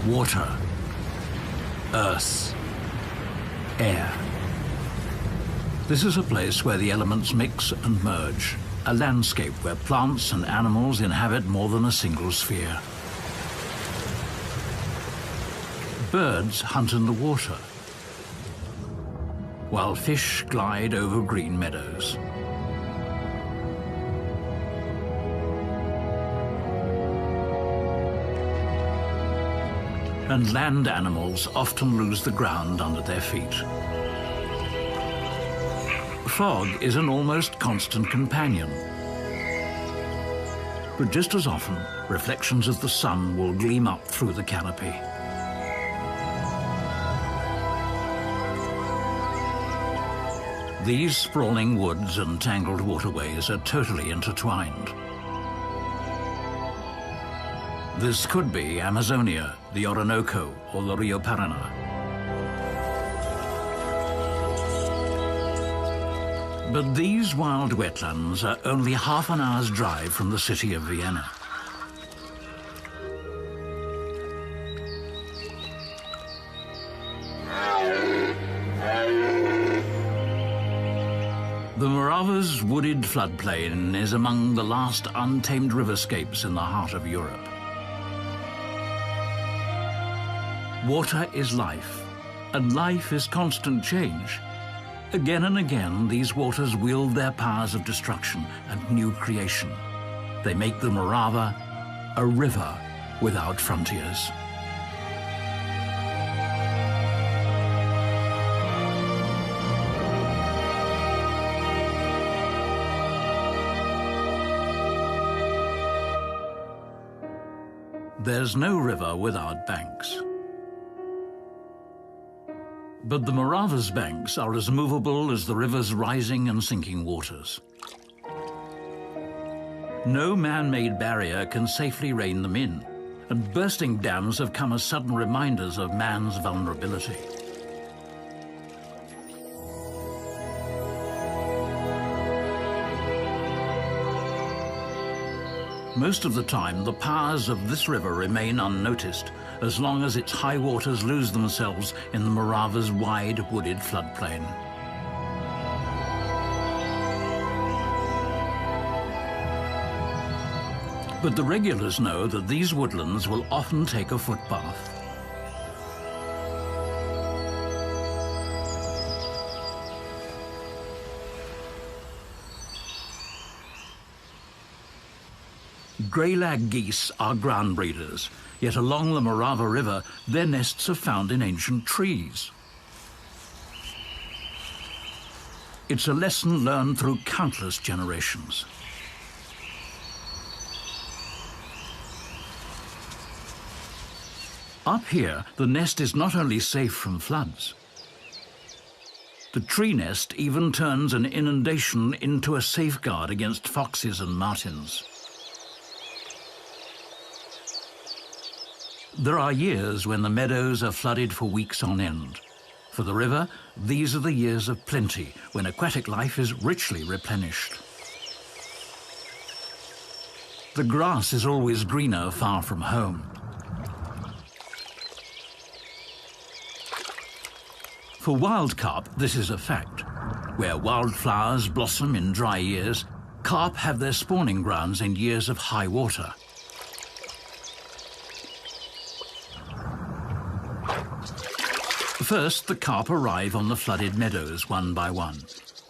Water, earth, air. This is a place where the elements mix and merge, a landscape where plants and animals inhabit more than a single sphere. Birds hunt in the water, while fish glide over green meadows. And land animals often lose the ground under their feet. Fog is an almost constant companion. But just as often, reflections of the sun will gleam up through the canopy. These sprawling woods and tangled waterways are totally intertwined. This could be Amazonia, the Orinoco, or the Rio Paraná. But these wild wetlands are only half an hour's drive from the city of Vienna. The Morava's wooded floodplain is among the last untamed riverscapes in the heart of Europe. Water is life, and life is constant change. Again and again, these waters wield their powers of destruction and new creation. They make the Morava a river without frontiers. There's no river without banks. But the Morava's banks are as movable as the river's rising and sinking waters. No man-made barrier can safely rein them in, and bursting dams have come as sudden reminders of man's vulnerability. Most of the time, the powers of this river remain unnoticed, as long as its high waters lose themselves in the Morava's wide, wooded floodplain. But the regulars know that these woodlands will often take a footpath. Greylag geese are ground breeders, yet along the Morava River, their nests are found in ancient trees. It's a lesson learned through countless generations. Up here, the nest is not only safe from floods. The tree nest even turns an inundation into a safeguard against foxes and martins. There are years when the meadows are flooded for weeks on end. For the river, these are the years of plenty, when aquatic life is richly replenished. The grass is always greener far from home. For wild carp, this is a fact. Where wildflowers blossom in dry years, carp have their spawning grounds in years of high water. First, the carp arrive on the flooded meadows one by one.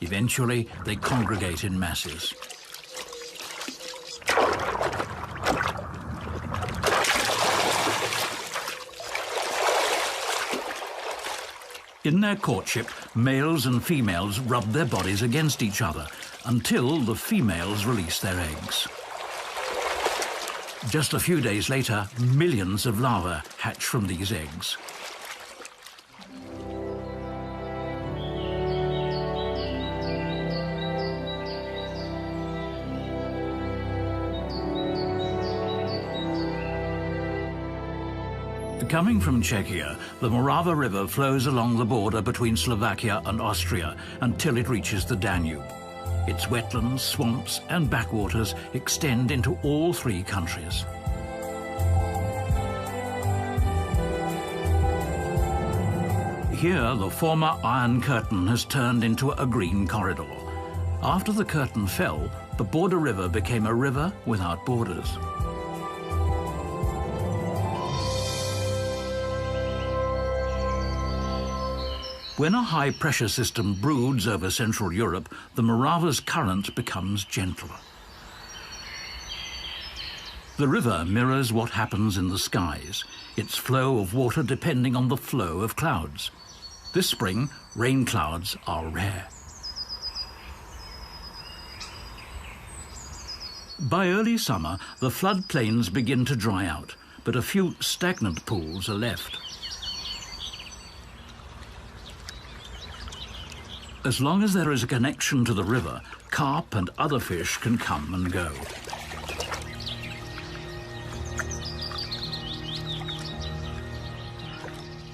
Eventually, they congregate in masses. In their courtship, males and females rub their bodies against each other until the females release their eggs. Just a few days later, millions of larvae hatch from these eggs. Coming from Czechia, the Morava River flows along the border between Slovakia and Austria until it reaches the Danube. Its wetlands, swamps, and backwaters extend into all three countries. Here, the former Iron Curtain has turned into a green corridor. After the curtain fell, the Border River became a river without borders. When a high-pressure system broods over Central Europe, the Morava's current becomes gentler. The river mirrors what happens in the skies, its flow of water depending on the flow of clouds. This spring, rain clouds are rare. By early summer, the floodplains begin to dry out, but a few stagnant pools are left. As long as there is a connection to the river, carp and other fish can come and go.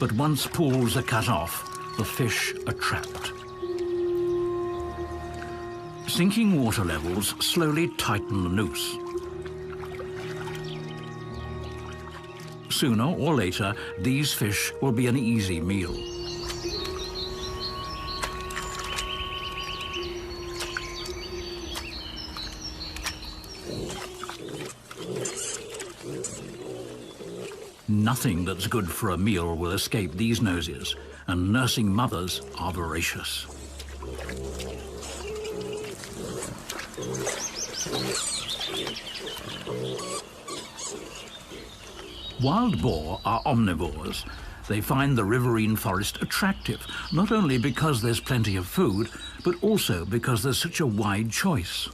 But once pools are cut off, the fish are trapped. Sinking water levels slowly tighten the noose. Sooner or later, these fish will be an easy meal. Nothing that's good for a meal will escape these noses, and nursing mothers are voracious. Wild boar are omnivores. They find the riverine forest attractive, not only because there's plenty of food, but also because there's such a wide choice.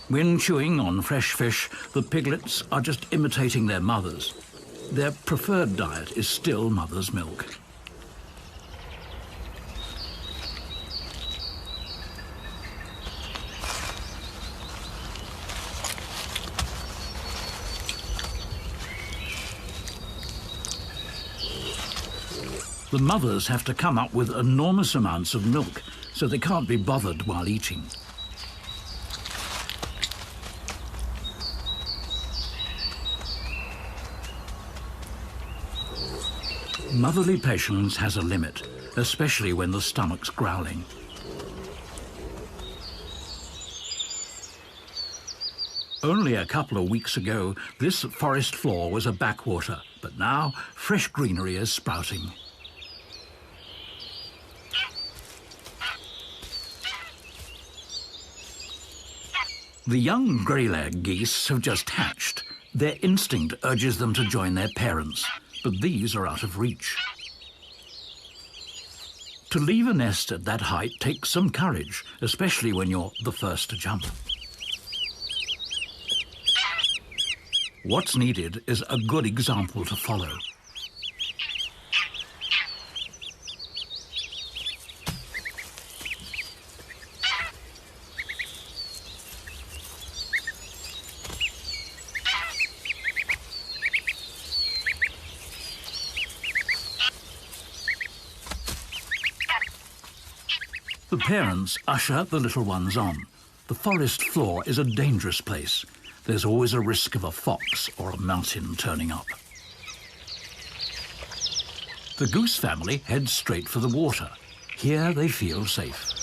When chewing on fresh fish, the piglets are just imitating their mothers. Their preferred diet is still mother's milk. The mothers have to come up with enormous amounts of milk, so they can't be bothered while eating. Motherly patience has a limit, especially when the stomach's growling. Only a couple of weeks ago, this forest floor was a backwater, but now fresh greenery is sprouting. The young greylag geese have just hatched. Their instinct urges them to join their parents, but these are out of reach. To leave a nest at that height takes some courage, especially when you're the first to jump. What's needed is a good example to follow. The parents usher the little ones on. The forest floor is a dangerous place. There's always a risk of a fox or a mountain turning up. The goose family heads straight for the water. Here they feel safe.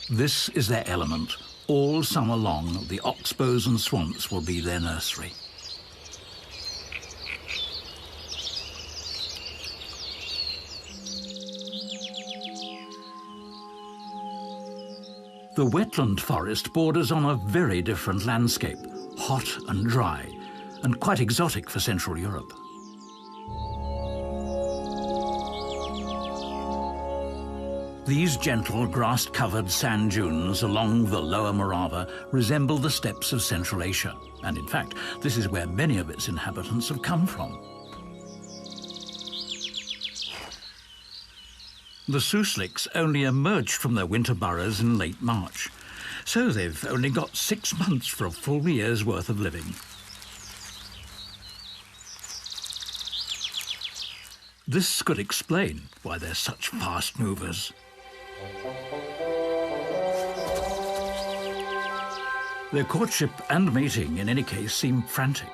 This is their element. All summer long, the oxbows and swamps will be their nursery. The wetland forest borders on a very different landscape, hot and dry, and quite exotic for Central Europe. These gentle grass-covered sand dunes along the lower Morava resemble the steppes of Central Asia, and in fact, this is where many of its inhabitants have come from. The Susliks only emerged from their winter burrows in late March, so they've only got 6 months for a full year's worth of living. This could explain why they're such fast movers. Their courtship and mating, in any case, seem frantic.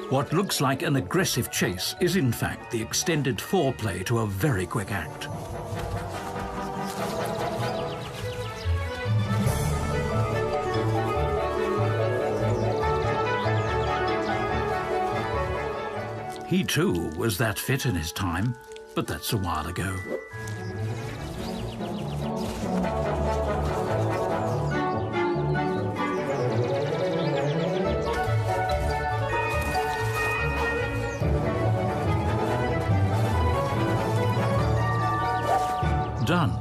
What looks like an aggressive chase is in fact the extended foreplay to a very quick act. He too was that fit in his time, but that's a while ago. Done.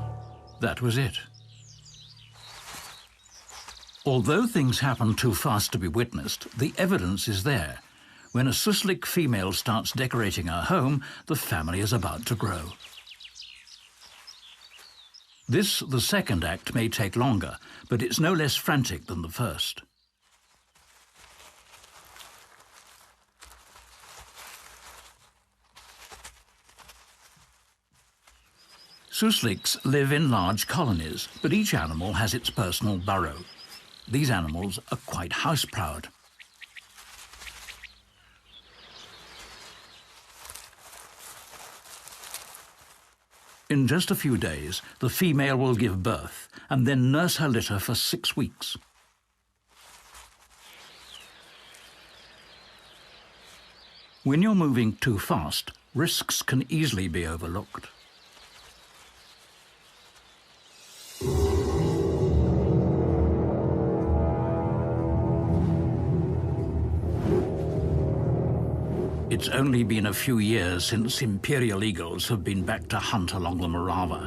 That was it. Although things happen too fast to be witnessed, the evidence is there. When a Suslik female starts decorating her home, the family is about to grow. This, the second act, may take longer, but it's no less frantic than the first. Susliks live in large colonies, but each animal has its personal burrow. These animals are quite house-proud. In just a few days, the female will give birth and then nurse her litter for 6 weeks. When you're moving too fast, risks can easily be overlooked. It's only been a few years since imperial eagles have been back to hunt along the Morava,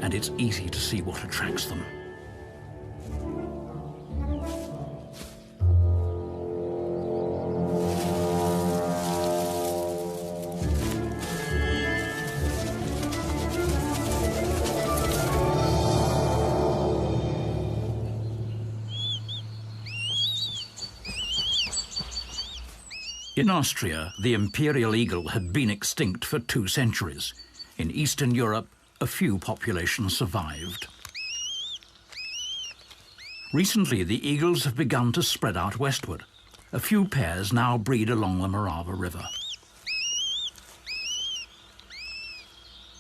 and it's easy to see what attracts them. In Austria, the imperial eagle had been extinct for 2 centuries. In Eastern Europe, a few populations survived. Recently, the eagles have begun to spread out westward. A few pairs now breed along the Morava River.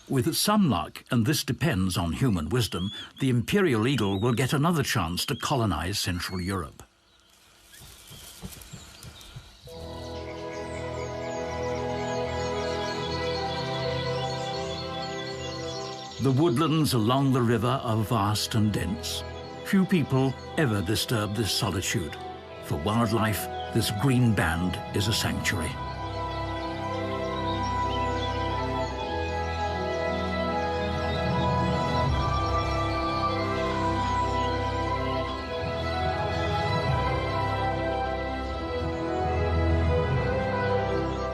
With some luck, and this depends on human wisdom, the imperial eagle will get another chance to colonize Central Europe. The woodlands along the river are vast and dense. Few people ever disturb this solitude. For wildlife, this green band is a sanctuary.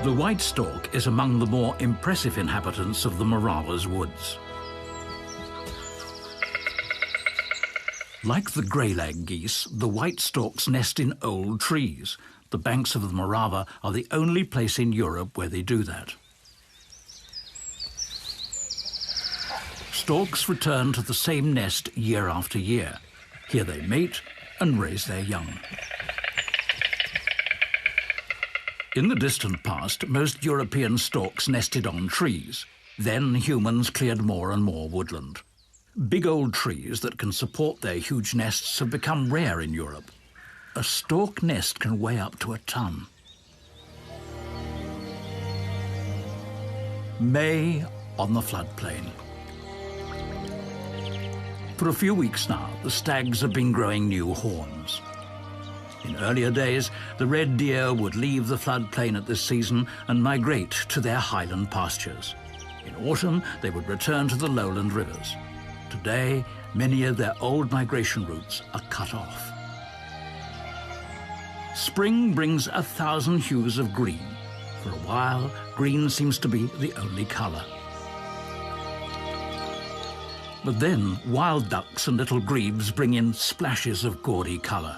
The white stork is among the more impressive inhabitants of the Morava's woods. Like the greylag geese, the white storks nest in old trees. The banks of the Morava are the only place in Europe where they do that. Storks return to the same nest year after year. Here they mate and raise their young. In the distant past, most European storks nested on trees. Then humans cleared more and more woodland. Big old trees that can support their huge nests have become rare in Europe. A stork nest can weigh up to a ton. May on the floodplain. For a few weeks now, the stags have been growing new horns. In earlier days, the red deer would leave the floodplain at this season and migrate to their highland pastures. In autumn, they would return to the lowland rivers. Today, many of their old migration routes are cut off. Spring brings 1,000 hues of green. For a while, green seems to be the only color. But then, wild ducks and little grebes bring in splashes of gaudy color.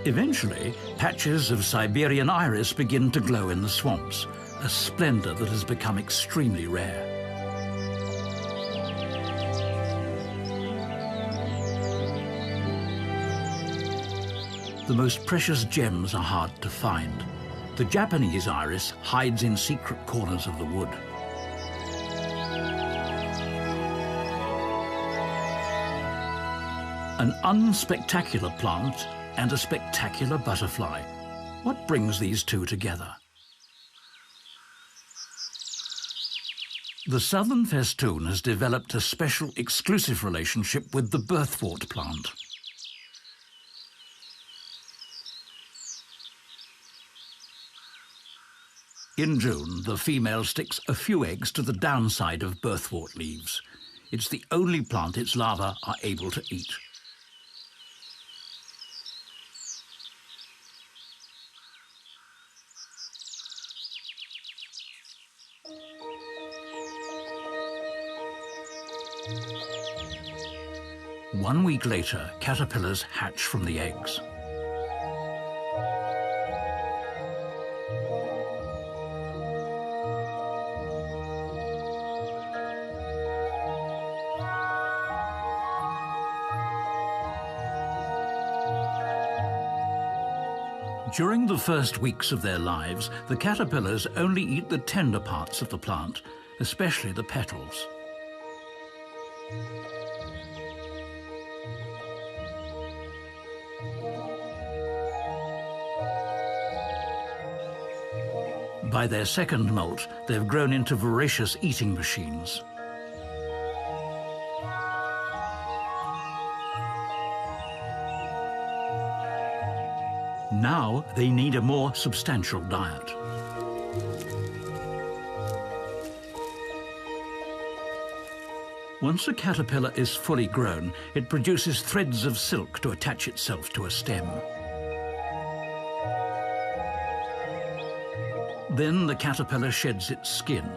Eventually, patches of Siberian iris begin to glow in the swamps, a splendor that has become extremely rare. The most precious gems are hard to find. The Japanese iris hides in secret corners of the wood. An unspectacular plant and a spectacular butterfly. What brings these two together? The southern festoon has developed a special exclusive relationship with the birthwort plant. In June, the female sticks a few eggs to the downside of birthwort leaves. It's the only plant its larvae are able to eat. One week later, caterpillars hatch from the eggs. During the first weeks of their lives, the caterpillars only eat the tender parts of the plant, especially the petals. By their second molt, they've grown into voracious eating machines. Now they need a more substantial diet. Once a caterpillar is fully grown, it produces threads of silk to attach itself to a stem. Then the caterpillar sheds its skin.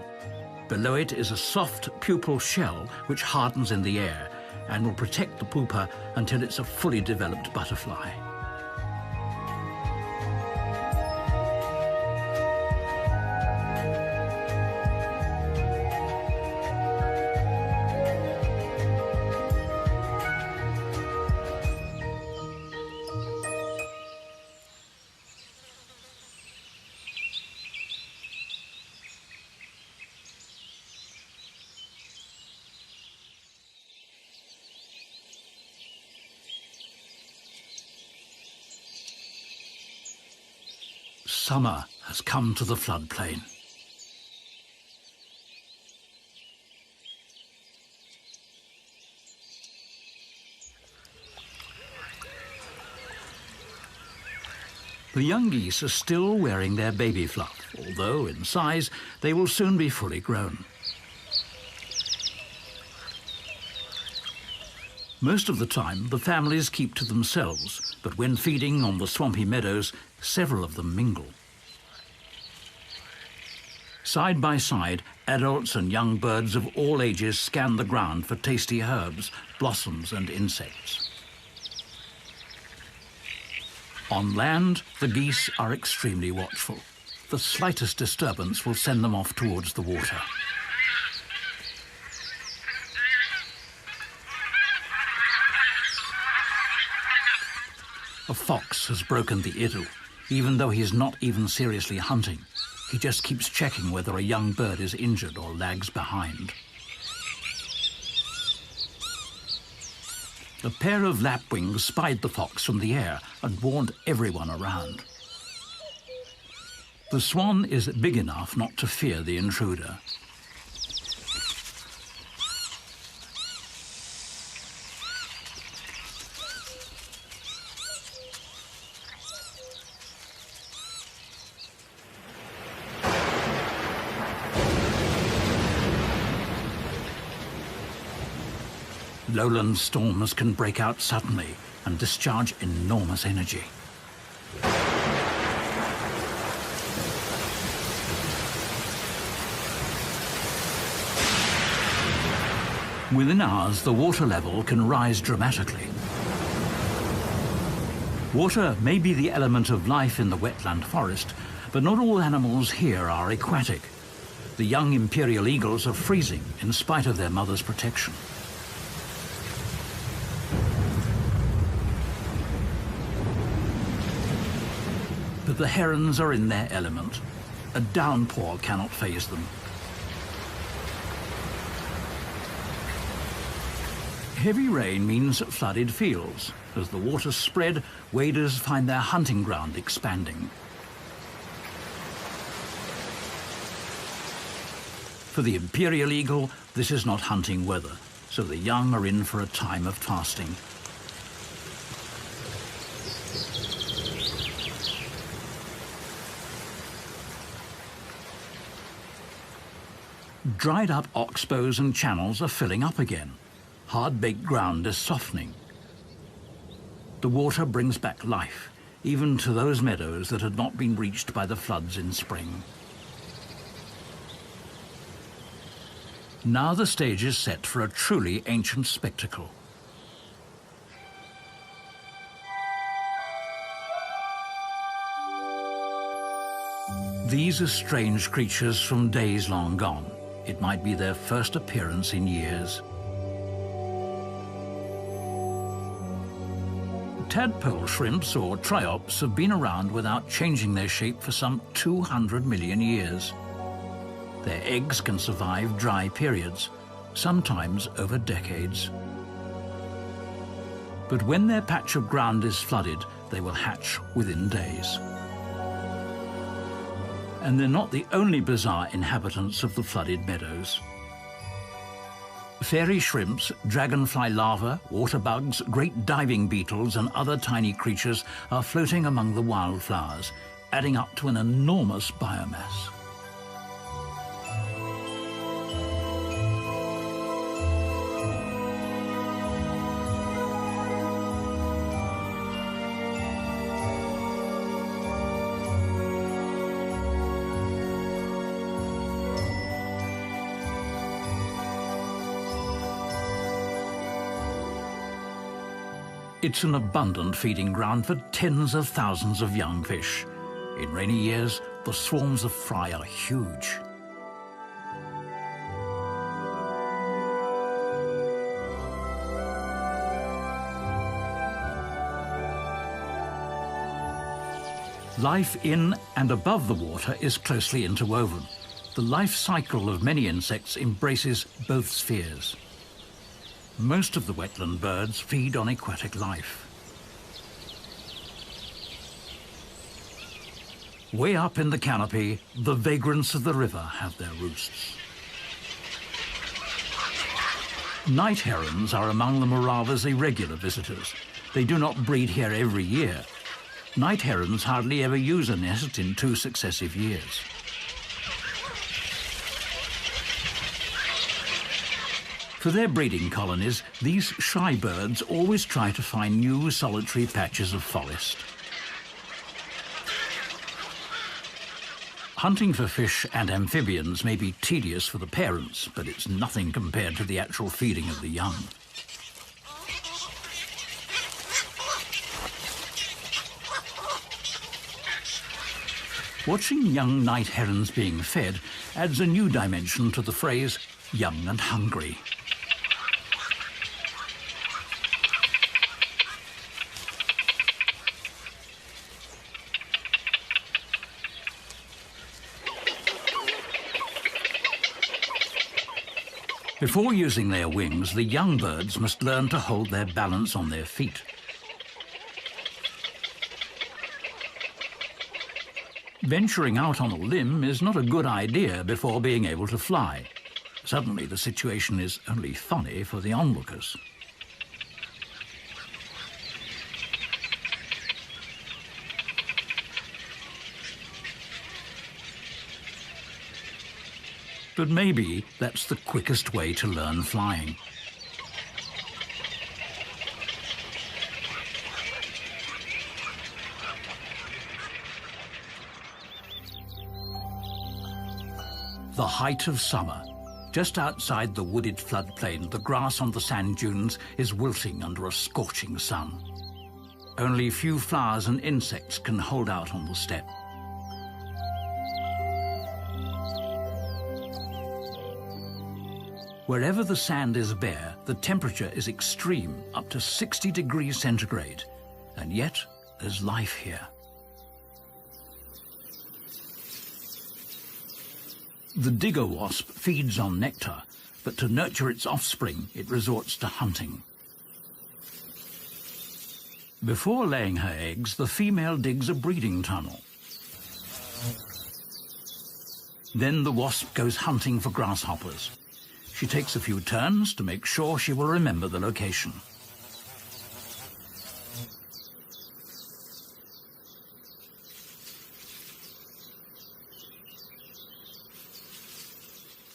Below it is a soft pupal shell which hardens in the air and will protect the pupa until it's a fully developed butterfly. Summer has come to the floodplain. The young geese are still wearing their baby fluff, although in size they will soon be fully grown. Most of the time, the families keep to themselves, but when feeding on the swampy meadows, several of them mingle. Side by side, adults and young birds of all ages scan the ground for tasty herbs, blossoms and insects. On land, the geese are extremely watchful. The slightest disturbance will send them off towards the water. A fox has broken the idyll, even though he's not even seriously hunting. He just keeps checking whether a young bird is injured or lags behind. A pair of lapwings spied the fox from the air and warned everyone around. The swan is big enough not to fear the intruder. Lowland storms can break out suddenly and discharge enormous energy. Within hours, the water level can rise dramatically. Water may be the element of life in the wetland forest, but not all animals here are aquatic. The young imperial eagles are freezing in spite of their mother's protection. But the herons are in their element. A downpour cannot faze them. Heavy rain means flooded fields. As the waters spread, waders find their hunting ground expanding. For the imperial eagle, this is not hunting weather, so the young are in for a time of fasting. Dried up oxbows and channels are filling up again. Hard-baked ground is softening. The water brings back life, even to those meadows that had not been reached by the floods in spring. Now the stage is set for a truly ancient spectacle. These are strange creatures from days long gone. It might be their first appearance in years. Tadpole shrimps, or triops, have been around without changing their shape for some 200 million years. Their eggs can survive dry periods, sometimes over decades. But when their patch of ground is flooded, they will hatch within days. And they're not the only bizarre inhabitants of the flooded meadows. Fairy shrimps, dragonfly larvae, water bugs, great diving beetles and other tiny creatures are floating among the wildflowers, adding up to an enormous biomass. It's an abundant feeding ground for tens of thousands of young fish. In rainy years, the swarms of fry are huge. Life in and above the water is closely interwoven. The life cycle of many insects embraces both spheres. Most of the wetland birds feed on aquatic life. Way up in the canopy, the vagrants of the river have their roosts. Night herons are among the Morava's irregular visitors. They do not breed here every year. Night herons hardly ever use a nest in 2 successive years. For their breeding colonies, these shy birds always try to find new solitary patches of forest. Hunting for fish and amphibians may be tedious for the parents, but it's nothing compared to the actual feeding of the young. Watching young night herons being fed adds a new dimension to the phrase, young and hungry. Before using their wings, the young birds must learn to hold their balance on their feet. Venturing out on a limb is not a good idea before being able to fly. Suddenly, the situation is only funny for the onlookers. But maybe that's the quickest way to learn flying. The height of summer. Just outside the wooded floodplain, the grass on the sand dunes is wilting under a scorching sun. Only few flowers and insects can hold out on the steppe. Wherever the sand is bare, the temperature is extreme, up to 60 degrees centigrade, and yet there's life here. The digger wasp feeds on nectar, but to nurture its offspring, it resorts to hunting. Before laying her eggs, the female digs a breeding tunnel. Then the wasp goes hunting for grasshoppers. She takes a few turns to make sure she will remember the location.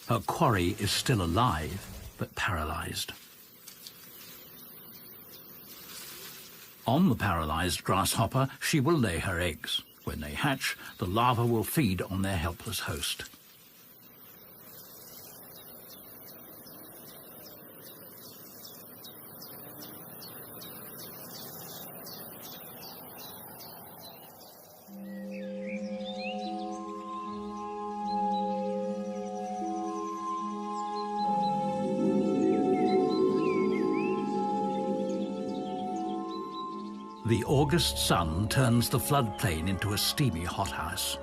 Her quarry is still alive, but paralyzed. On the paralyzed grasshopper, she will lay her eggs. When they hatch, the larvae will feed on their helpless host. The August sun turns the floodplain into a steamy hothouse.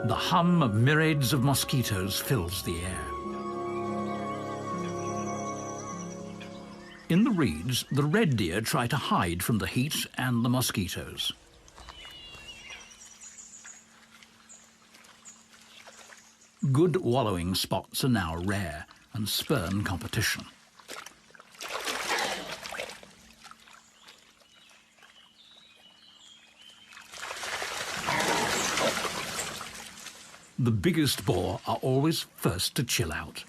The hum of myriads of mosquitoes fills the air. In the reeds, the red deer try to hide from the heat and the mosquitoes. Good wallowing spots are now rare and spurn competition. The biggest boar are always first to chill out.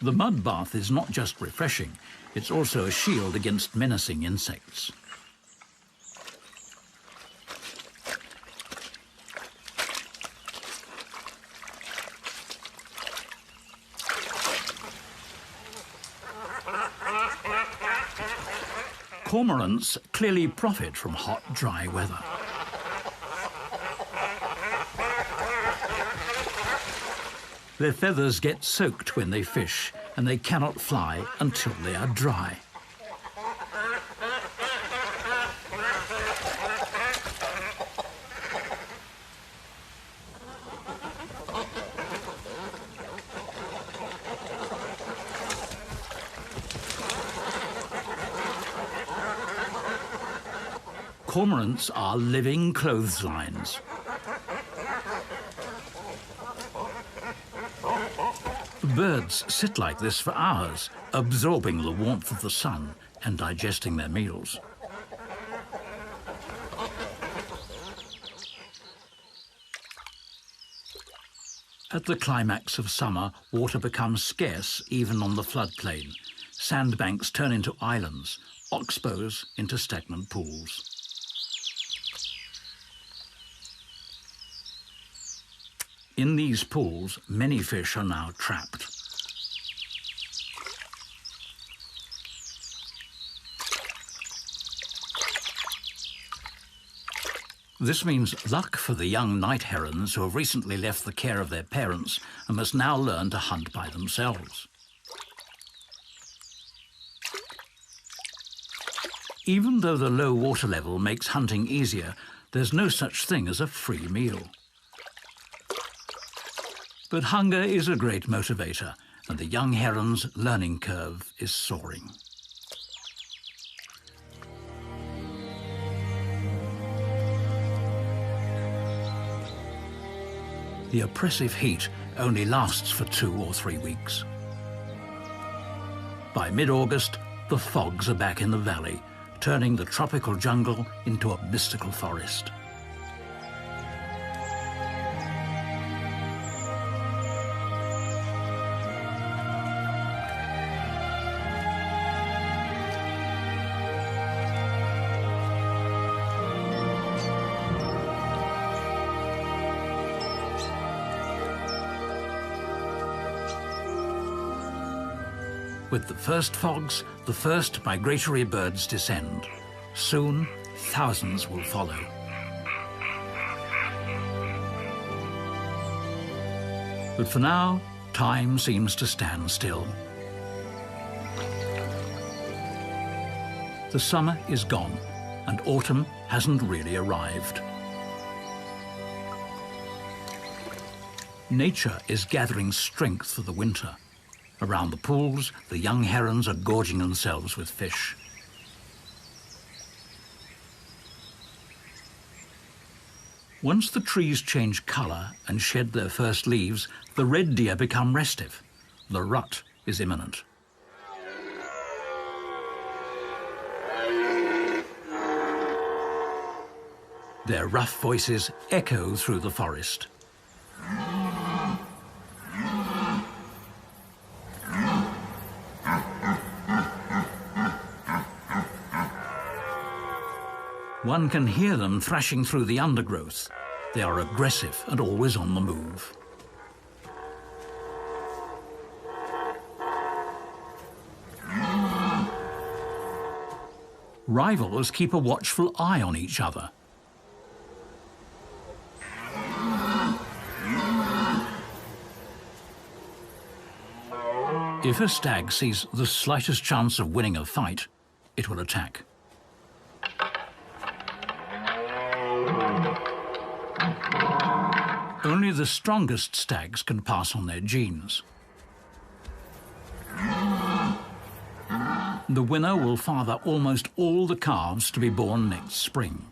The mud bath is not just refreshing, it's also a shield against menacing insects. Cormorants clearly profit from hot, dry weather. Their feathers get soaked when they fish, and they cannot fly until they are dry. Cormorants are living clotheslines. Birds sit like this for hours, absorbing the warmth of the sun and digesting their meals. At the climax of summer, water becomes scarce even on the floodplain. Sandbanks turn into islands, oxbows into stagnant pools. In these pools, many fish are now trapped. This means luck for the young night herons who have recently left the care of their parents and must now learn to hunt by themselves. Even though the low water level makes hunting easier, there's no such thing as a free meal. But hunger is a great motivator, and the young heron's learning curve is soaring. The oppressive heat only lasts for 2 or 3 weeks. By mid-August, the fogs are back in the valley, turning the tropical jungle into a mystical forest. With the first fogs, the first migratory birds descend. Soon, thousands will follow. But for now, time seems to stand still. The summer is gone, and autumn hasn't really arrived. Nature is gathering strength for the winter. Around the pools, the young herons are gorging themselves with fish. Once the trees change colour and shed their first leaves, the red deer become restive. The rut is imminent. Their rough voices echo through the forest. One can hear them thrashing through the undergrowth. They are aggressive and always on the move. Rivals keep a watchful eye on each other. If a stag sees the slightest chance of winning a fight, it will attack. Only the strongest stags can pass on their genes. The winner will father almost all the calves to be born next spring.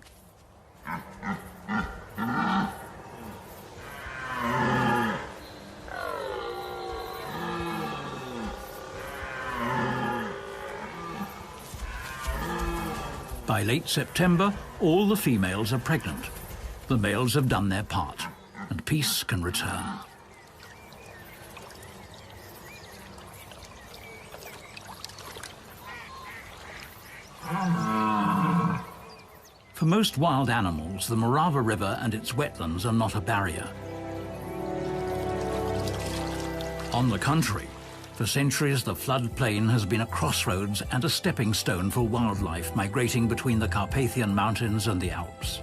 By late September, all the females are pregnant. The males have done their part, and peace can return. For most wild animals, the Morava River and its wetlands are not a barrier. On the contrary, for centuries the floodplain has been a crossroads and a stepping stone for wildlife migrating between the Carpathian Mountains and the Alps.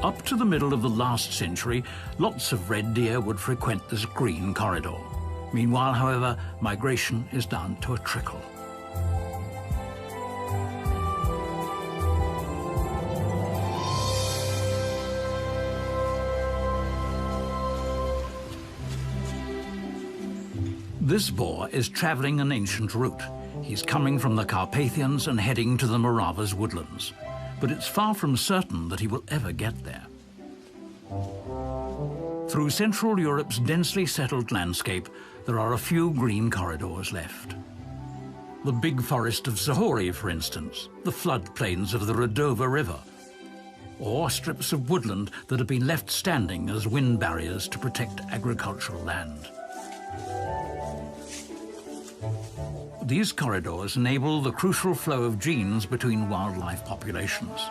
Up to the middle of the last century, lots of red deer would frequent this green corridor. Meanwhile, however, migration is down to a trickle. This boar is travelling an ancient route. He's coming from the Carpathians and heading to the Morava's woodlands. But it's far from certain that he will ever get there. Through Central Europe's densely settled landscape, there are a few green corridors left. The big forest of Zahori, for instance, the floodplains of the Radova River, or strips of woodland that have been left standing as wind barriers to protect agricultural land. These corridors enable the crucial flow of genes between wildlife populations.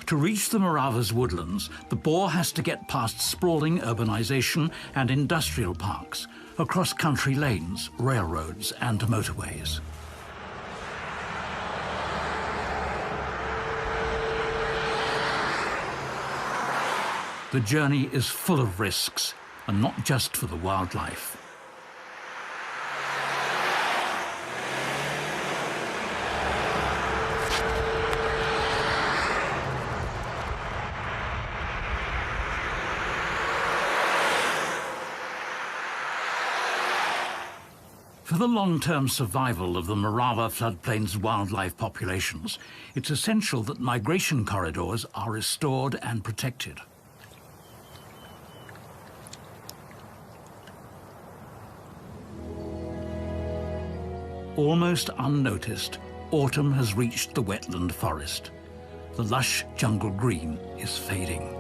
To reach the Morava's woodlands, the boar has to get past sprawling urbanization and industrial parks, across country lanes, railroads and motorways. The journey is full of risks, and not just for the wildlife. For the long-term survival of the Morava floodplain's wildlife populations, it's essential that migration corridors are restored and protected. Almost unnoticed, autumn has reached the wetland forest. The lush jungle green is fading.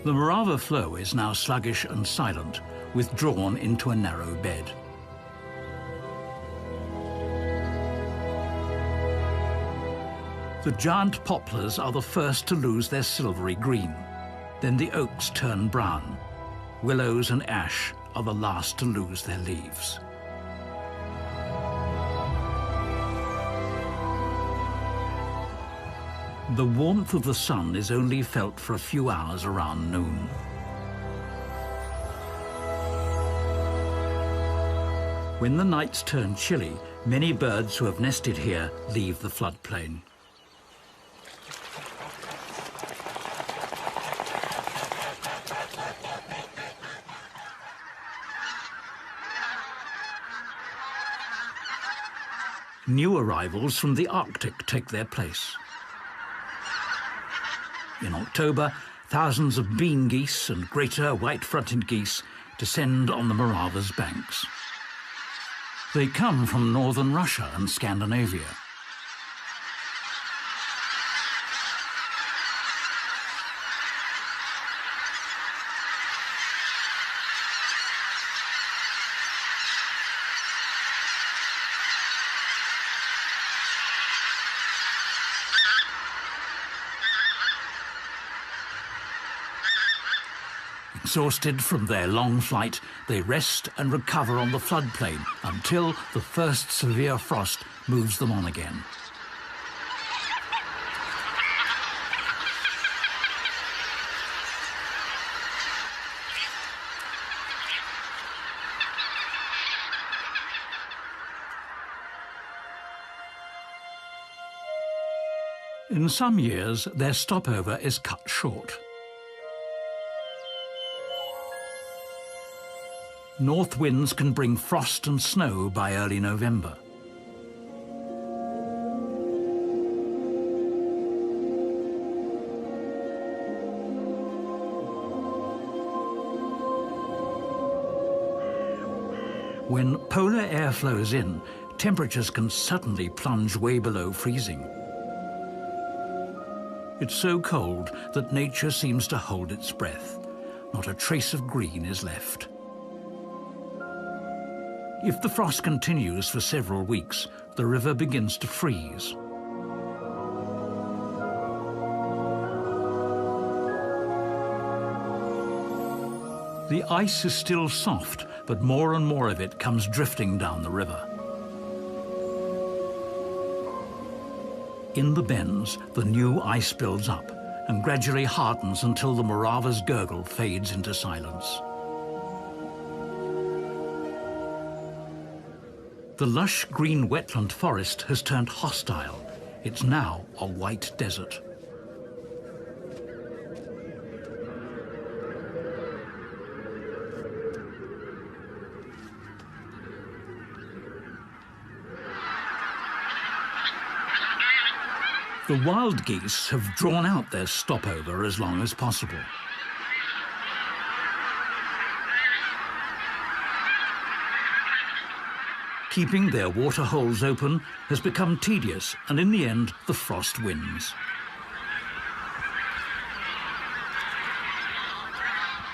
The Morava flow is now sluggish and silent, withdrawn into a narrow bed. The giant poplars are the first to lose their silvery green. Then the oaks turn brown. Willows and ash are the last to lose their leaves. The warmth of the sun is only felt for a few hours around noon. When the nights turn chilly, many birds who have nested here leave the floodplain. New arrivals from the Arctic take their place. In October, thousands of bean geese and greater white-fronted geese descend on the Morava's banks. They come from northern Russia and Scandinavia. Exhausted from their long flight, they rest and recover on the floodplain until the first severe frost moves them on again. In some years, their stopover is cut short. North winds can bring frost and snow by early November. When polar air flows in, temperatures can suddenly plunge way below freezing. It's so cold that nature seems to hold its breath. Not a trace of green is left. If the frost continues for several weeks, the river begins to freeze. The ice is still soft, but more and more of it comes drifting down the river. In the bends, the new ice builds up and gradually hardens until the Morava's gurgle fades into silence. The lush green wetland forest has turned hostile. It's now a white desert. The wild geese have drawn out their stopover as long as possible. Keeping their water holes open has become tedious, and in the end, the frost wins.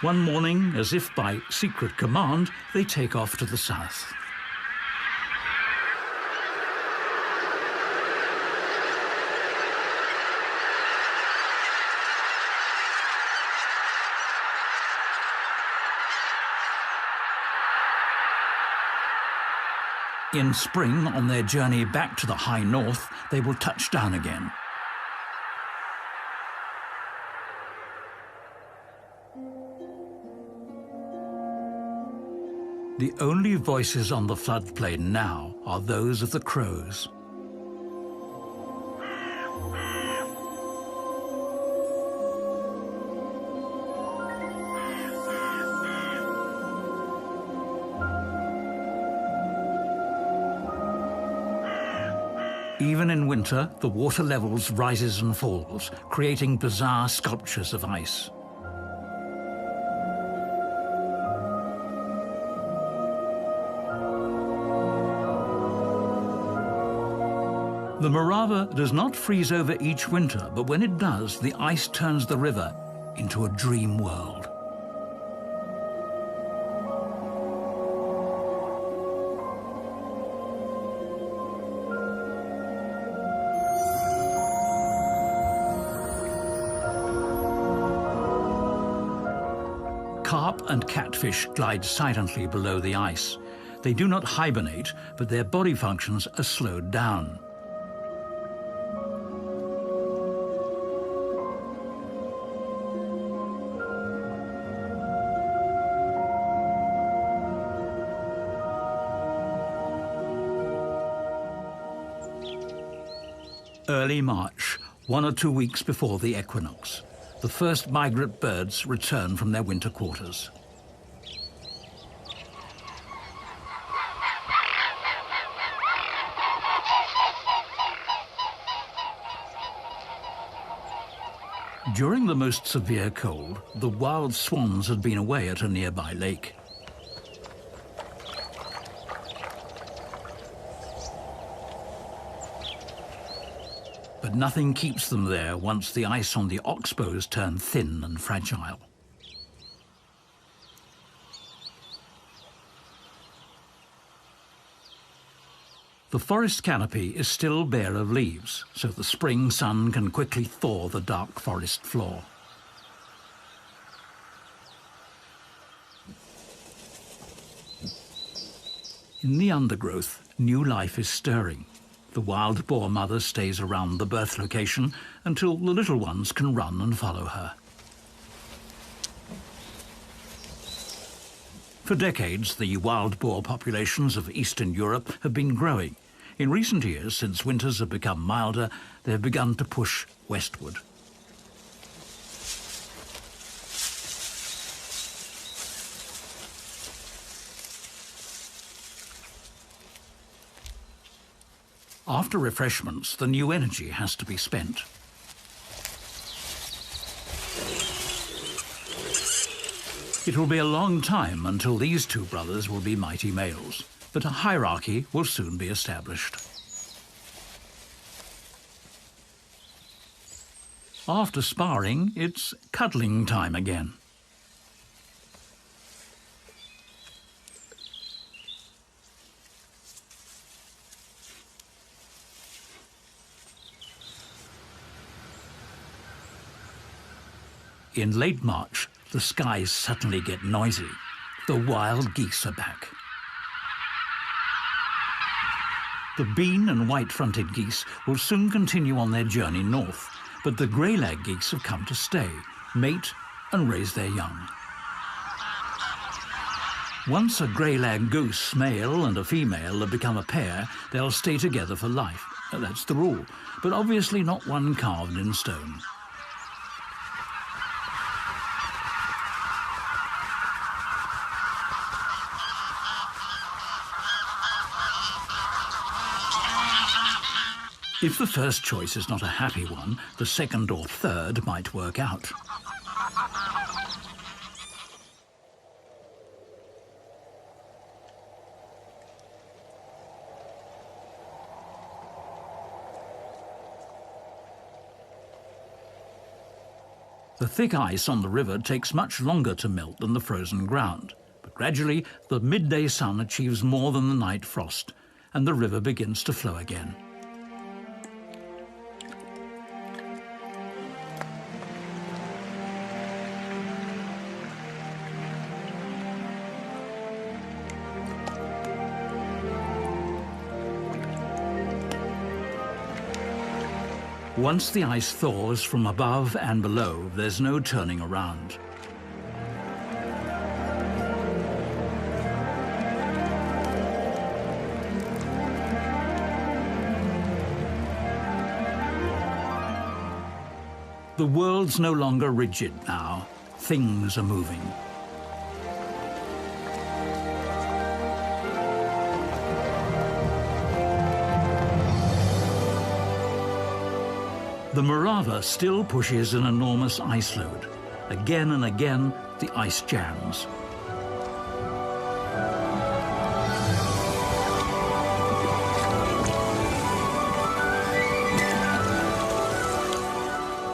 One morning, as if by secret command, they take off to the south. In spring, on their journey back to the high north, they will touch down again. The only voices on the floodplain now are those of the crows. Even in winter, the water levels rises and falls, creating bizarre sculptures of ice. The Morava does not freeze over each winter, but when it does, the ice turns the river into a dream world. Carp and catfish glide silently below the ice. They do not hibernate, but their body functions are slowed down. Early March, 1 or 2 weeks before the equinox. The first migrant birds return from their winter quarters. During the most severe cold, the wild swans had been away at a nearby lake. But nothing keeps them there once the ice on the oxbows turn thin and fragile. The forest canopy is still bare of leaves, so the spring sun can quickly thaw the dark forest floor. In the undergrowth, new life is stirring. The wild boar mother stays around the birth location until the little ones can run and follow her. For decades, the wild boar populations of Eastern Europe have been growing. In recent years, since winters have become milder, they have begun to push westward. After refreshments, the new energy has to be spent. It will be a long time until these two brothers will be mighty males, but a hierarchy will soon be established. After sparring, it's cuddling time again. In late March, the skies suddenly get noisy. The wild geese are back. The bean and white-fronted geese will soon continue on their journey north, but the grey-lag geese have come to stay, mate and raise their young. Once a grey-lag goose, male and a female, have become a pair, they'll stay together for life. That's the rule, but obviously not one carved in stone. If the first choice is not a happy one, the second or third might work out. The thick ice on the river takes much longer to melt than the frozen ground, but gradually the midday sun achieves more than the night frost, and the river begins to flow again. Once the ice thaws from above and below, there's no turning around. The world's no longer rigid now. Things are moving. The Morava still pushes an enormous ice load. Again and again, the ice jams.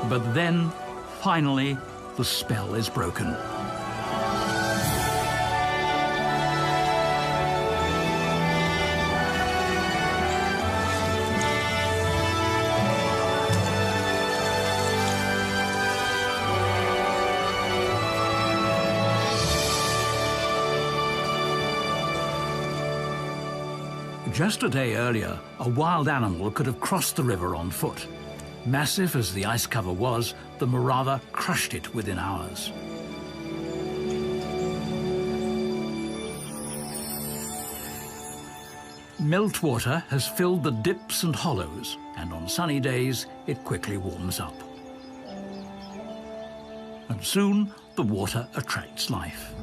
But then, finally, the spell is broken. Just a day earlier, a wild animal could have crossed the river on foot. Massive as the ice cover was, the Morava crushed it within hours. Meltwater has filled the dips and hollows, and on sunny days it quickly warms up. And soon the water attracts life.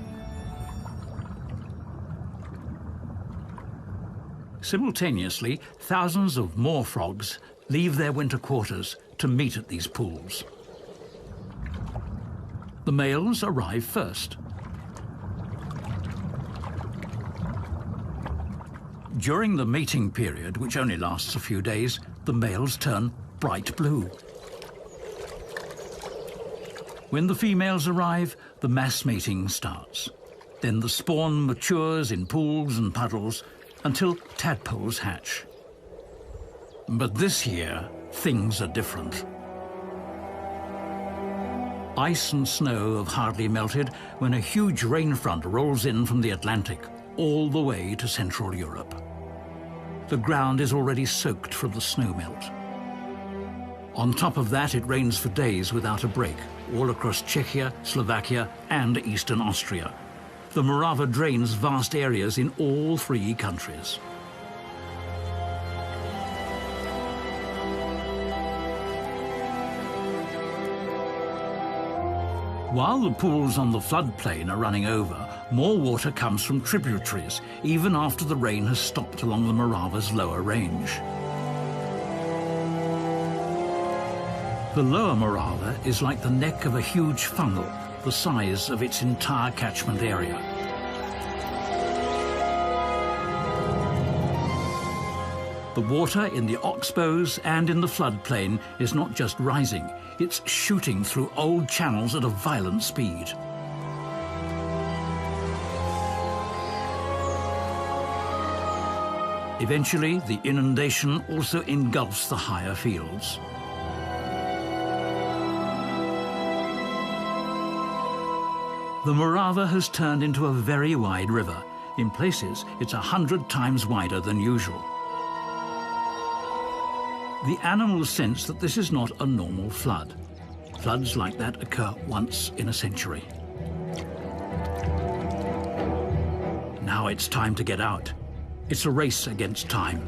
Simultaneously, thousands of moor frogs leave their winter quarters to meet at these pools. The males arrive first. During the mating period, which only lasts a few days, the males turn bright blue. When the females arrive, the mass mating starts. Then the spawn matures in pools and puddles until tadpoles hatch. But this year, things are different. Ice and snow have hardly melted when a huge rain front rolls in from the Atlantic, all the way to Central Europe. The ground is already soaked from the snowmelt. On top of that, it rains for days without a break, all across Czechia, Slovakia, and eastern Austria. The Morava drains vast areas in all three countries. While the pools on the floodplain are running over, more water comes from tributaries, even after the rain has stopped along the Morava's lower range. The lower Morava is like the neck of a huge funnel, the size of its entire catchment area. The water in the oxbows and in the floodplain is not just rising, it's shooting through old channels at a violent speed. Eventually, the inundation also engulfs the higher fields. The Morava has turned into a very wide river. In places, it's 100 times wider than usual. The animals sense that this is not a normal flood. Floods like that occur once in a century. Now it's time to get out. It's a race against time.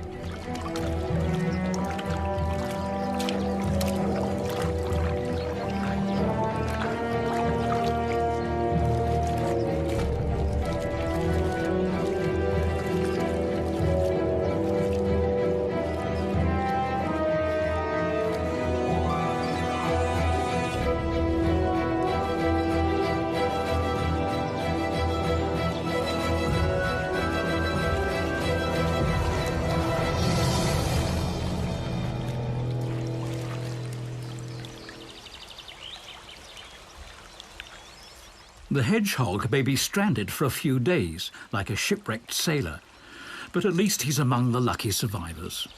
The hedgehog may be stranded for a few days, like a shipwrecked sailor, but at least he's among the lucky survivors.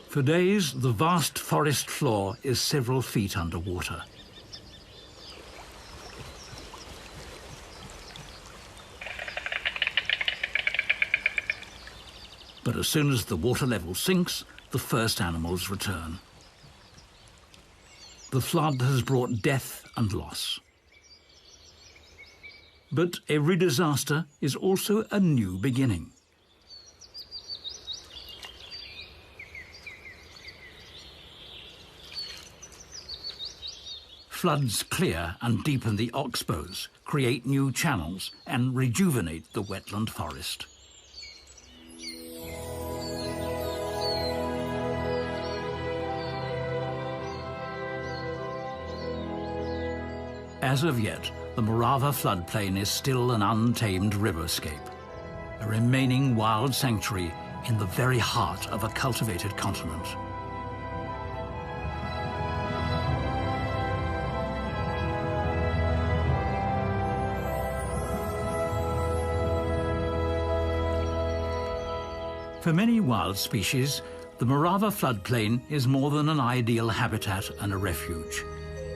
For days, the vast forest floor is several feet underwater. But as soon as the water level sinks, the first animals return. The flood has brought death and loss. But every disaster is also a new beginning. Floods clear and deepen the oxbows, create new channels, and rejuvenate the wetland forest. As of yet, the Morava floodplain is still an untamed riverscape. a remaining wild sanctuary in the very heart of a cultivated continent. For many wild species, the Morava floodplain is more than an ideal habitat and a refuge.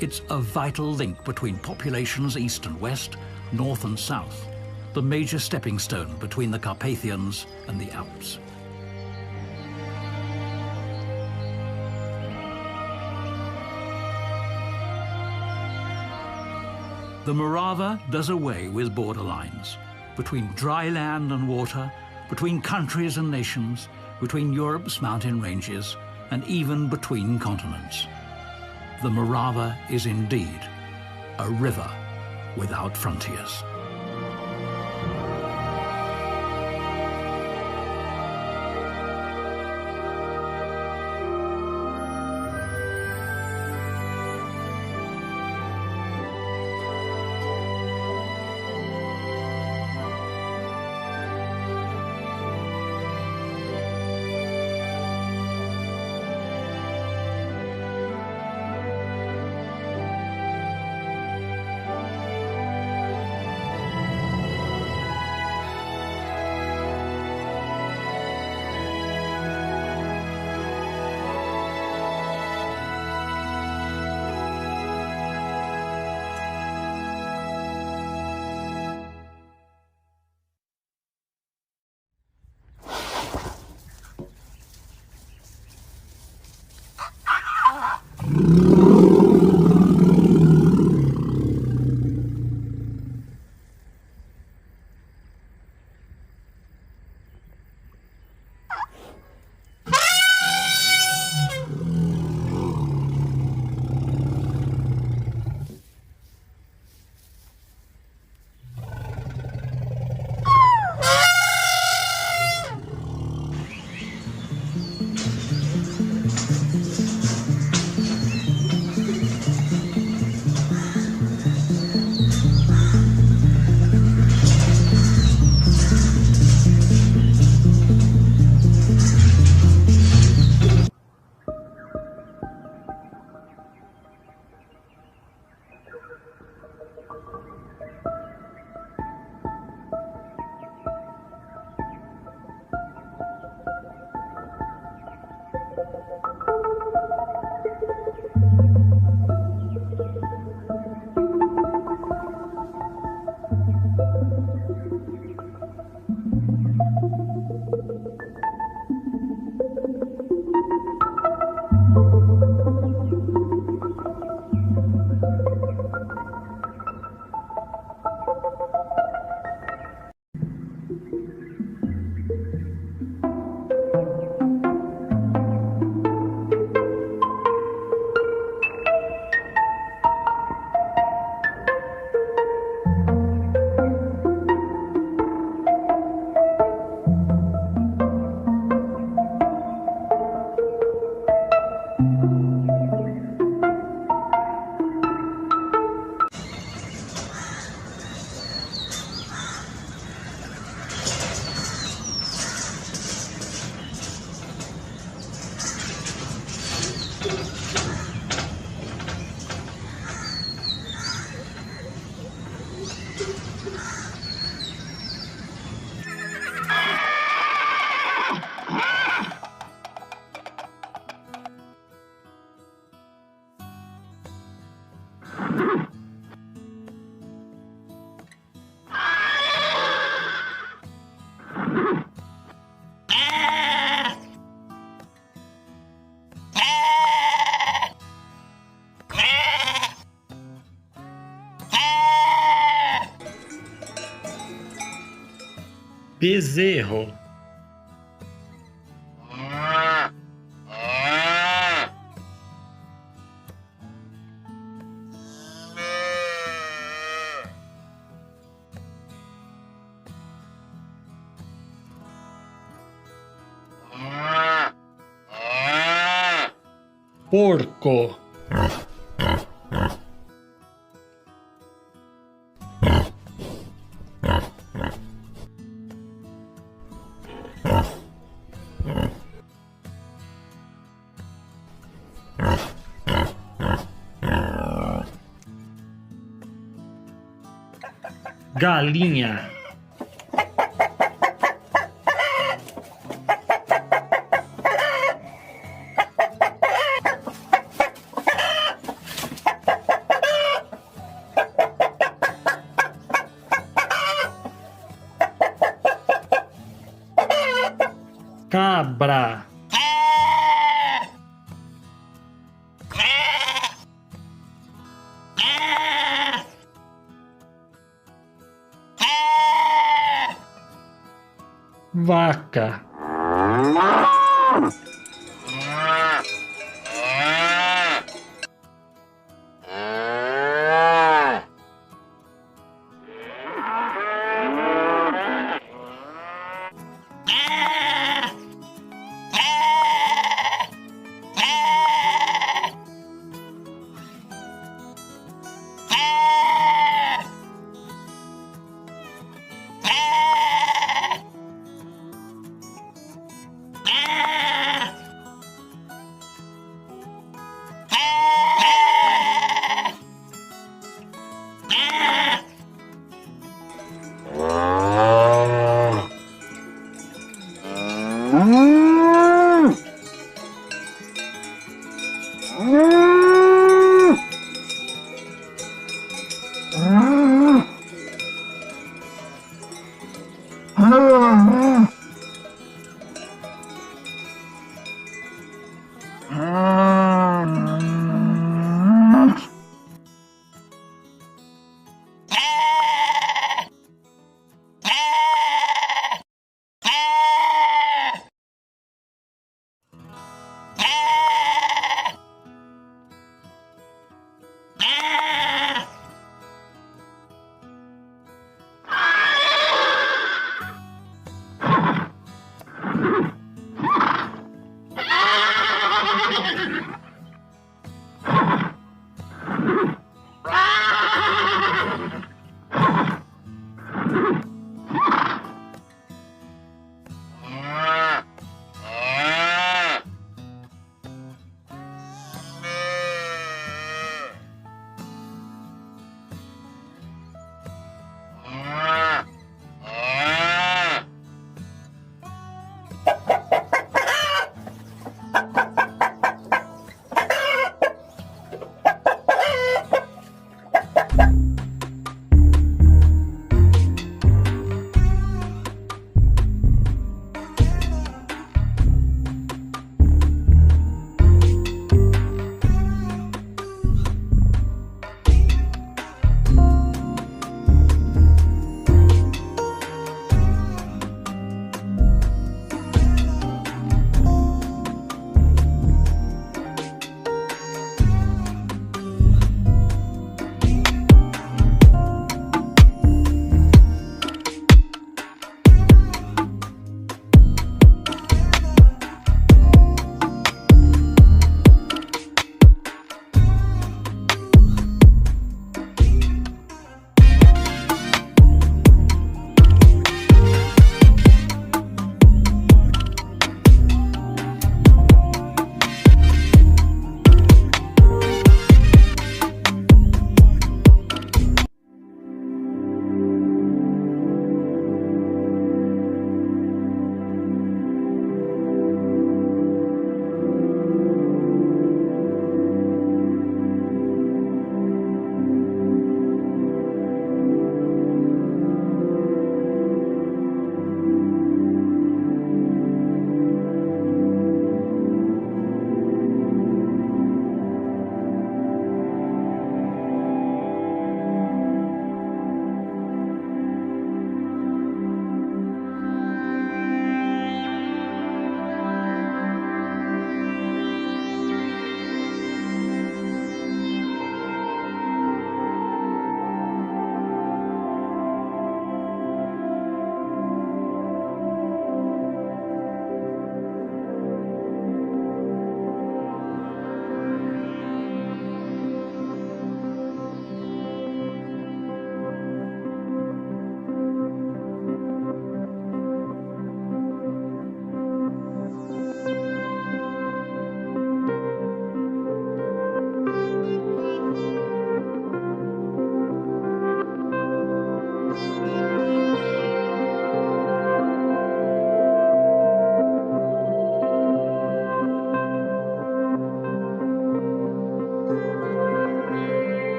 It's a vital link between populations east and west, north and south, the major stepping stone between the Carpathians and the Alps. The Morava does away with border lines between dry land and water, between countries and nations, between Europe's mountain ranges, and even between continents. The Morava is indeed a river without frontiers. Bezerro. Porco. galinha, cabra, vaca,